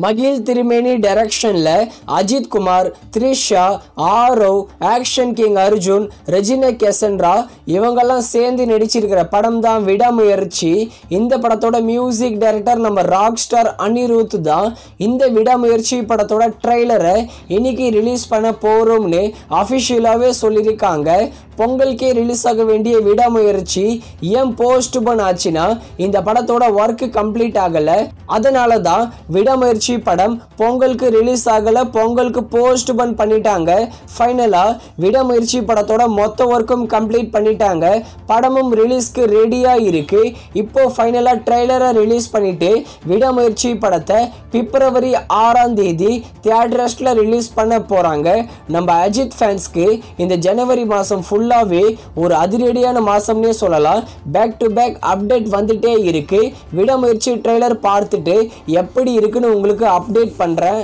மகிழ் திருமேனி டைரக்ஷன்ல Ajith Kumar, Trisha, Aarav, action king Arjun, Regina Cassandra இவங்கெல்லாம் சேர்ந்து நடிச்சிருக்கிற படம் தான் விடாமுயற்சி. இந்த படத்தோட மியூசிக் டைரக்டர் நம்ம ராக் ஸ்டார் அனிருத் தான். இந்த விடாமுயற்சி படத்தோட ட்ரெய்லரை இன்னைக்கு ரிலீஸ் பண்ண போறோம்னு அஃபிஷியலாகவே சொல்லியிருக்காங்க. பொங்கலுக்கே ரிலீஸ் ஆக வேண்டிய விடாமுயற்சி ஏன் போஸ்ட்போன் ஆச்சுன்னா இந்த படத்தோட ஒர்க் கம்ப்ளீட் ஆகலை. அதனால தான் விடாமுயற்சி படம் பொங்கலுக்கு ரிலீஸ் ஆகலை, பொங்கலுக்கு போஸ்ட்போன் பண்ணிட்டாங்க. ஃபைனலாக விடாமுயற்சி படத்தோட மொத்த ஒர்க்கும் கம்ப்ளீட் பண்ணிட்டாங்க. படமும் ரிலீஸ்க்கு ரெடியாக இருக்கு. இப்போ ஃபைனலாக ட்ரெய்லரை ரிலீஸ் பண்ணிட்டு விடாமுயற்சி படத்தை பிப்ரவரி 6ஆம் தேதி தியேட்டர்ஸில் ரிலீஸ் பண்ண போகிறாங்க. நம்ம அஜித் ஃபேன்ஸ்க்கு இந்த ஜனவரி மாதம் ஃபுல்லாகவே ஒரு அதிரடியான மாதம்னே சொல்லலாம். பேக் டு பேக் அப்டேட் வந்துட்டே இருக்கு. விடாமுயற்சி ட்ரெய்லர் பார்த்துட்டு எப்படி இருக்குன்னு உங்களுக்கு அப்டேட் பண்ணுறேன்.